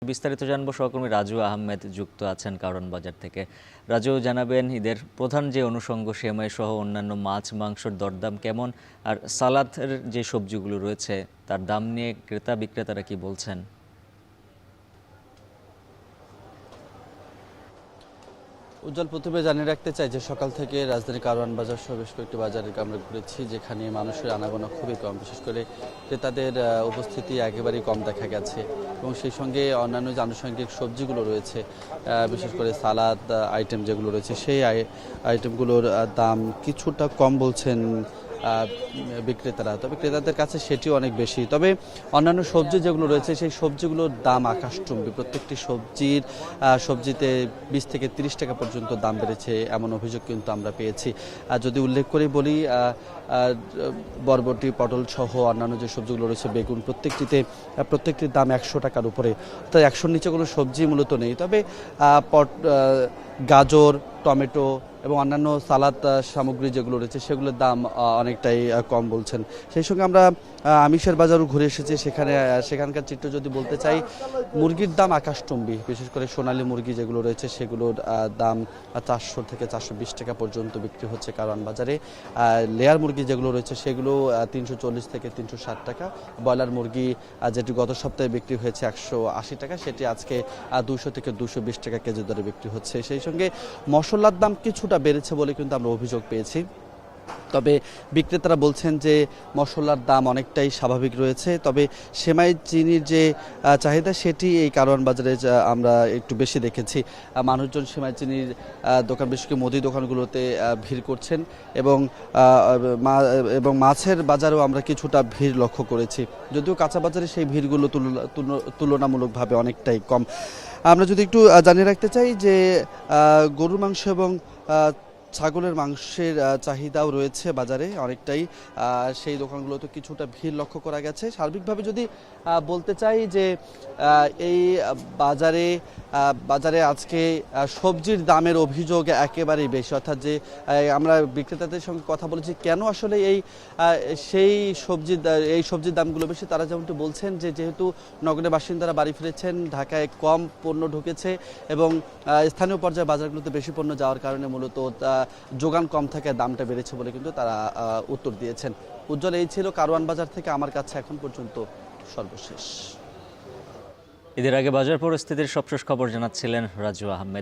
বিস্তারিত জানবো, সহকর্মী রাজু আহমেদ যুক্ত আছেন কারওয়ান বাজার থেকে। রাজু, জানাবেন ঈদের প্রধান যে অনুষঙ্গ সেমাই সহ অন্যান্য মাছ মাংসের দরদাম কেমন, আর সালাদের যে সবজিগুলো রয়েছে তার দাম নিয়ে ক্রেতা বিক্রেতারা কি বলছেন? উজ্জ্বল, প্রথমে জানিয়ে রাখতে চাই যে সকাল থেকে রাজধানী কারওয়ান বাজার সহ বেশ কয়েকটি বাজারে আমরা ঘুরেছি, যেখানে মানুষের আনাগোনা খুবই কম, বিশেষ করে ক্রেতাদের উপস্থিতি একেবারেই কম দেখা গেছে। এবং সেই সঙ্গে অন্যান্য যে আনুষঙ্গিক সবজিগুলো রয়েছে, বিশেষ করে সালাদ আইটেম যেগুলো রয়েছে, সেই আইটেমগুলোর দাম কিছুটা কম বলছেন বিক্রেতারা। তবে ক্রেতাদের কাছে সেটিও অনেক বেশি। তবে অন্যান্য সবজি যেগুলো রয়েছে সেই সবজিগুলোর দাম আকাশচুম্বী। প্রত্যেকটি সবজিতে 20 থেকে 30 টাকা পর্যন্ত দাম বেড়েছে, এমন অভিযোগ কিন্তু আমরা পেয়েছি। যদি উল্লেখ করে বলি, বরবটি, পটল সহ অন্যান্য যে সবজিগুলো রয়েছে, বেগুন, প্রত্যেকটির দাম 100 টাকার উপরে, অর্থাৎ 100-র নিচে কোনো সবজি মূলত নেই। তবে গাজর, টমেটো এবং অন্যান্য সালাদ সামগ্রী যেগুলো রয়েছে সেগুলোর দাম অনেকটাই কম বলছেন। সেই সঙ্গে আমরা আমিষের বাজারও ঘুরে এসেছি, সেখানকার চিত্র যদি বলতে চাই, মুরগির দাম আকাশচুম্বী। বিশেষ করে সোনালী মুরগি যেগুলো রয়েছে সেগুলোর দাম 400 থেকে 420 টাকা পর্যন্ত বিক্রি হচ্ছে কারওয়ান বাজারে। লেয়ার মুরগি যেগুলো রয়েছে সেগুলো 340 থেকে 360 টাকা। ব্রয়লার মুরগি যেটি গত সপ্তাহে বিক্রি হয়েছে 180 টাকা, সেটি আজকে 200 থেকে 220 টাকা কেজি দরে বিক্রি হচ্ছে। সেই সঙ্গে মশলার দাম কিছুটা বেড়েছে বলে কিন্তু আমরা অভিযোগ পেয়েছি। তবে বিক্রেতারা বলছেন যে মশলার দাম অনেকটাই স্বাভাবিক রয়েছে। তবে সেমাই চিনির যে চাহিদা সেটি এই কারওয়ান বাজারে আমরা একটু বেশি দেখেছি। মানুষজন সেমাই চিনির দোকান, বিশেষ করে মুদি দোকানগুলোতে ভিড় করছেন এবং মাছের বাজারেও আমরা কিছুটা ভিড় লক্ষ্য করেছি, যদিও কাঁচা বাজারে সেই ভিড়গুলো তুলনামূলকভাবে অনেকটাই কম। আমরা যদি একটু জানিয়ে রাখতে চাই যে গরুর মাংস এবং ছাগলের মাংসের চাহিদাও রয়েছে বাজারে অনেকটাই, সেই দোকানগুলোতে কিছুটা ভিড় লক্ষ্য করা গেছে। সার্বিকভাবে যদি বলতে চাই যে এই বাজারে আজকে সবজির দামের অভিযোগ একেবারেই বেশি, অর্থাৎ যে আমরা বিক্রেতাদের সঙ্গে কথা বলেছি কেন আসলে এই সবজির দামগুলো বেশি, তারা যেমনটি বলছেন যে যেহেতু নগরের বাসিন্দারা বাড়ি ফিরেছেন, ঢাকায় কম পণ্য ঢুকেছে এবং স্থানীয় পর্যায়ে বাজারগুলোতে বেশি পণ্য যাওয়ার কারণে মূলত যোগান কম থাকায় দামটা বেড়েছে বলে কিন্তু তারা উত্তর দিয়েছেন। উজ্জ্বল, এই ছিল কারওয়ান বাজার থেকে আমার কাছে এখন পর্যন্ত সর্বশেষ। ঈদের আগে বাজার পরিস্থিতির সবশেষ খবর জানাচ্ছিলেন রাজু আহমেদ।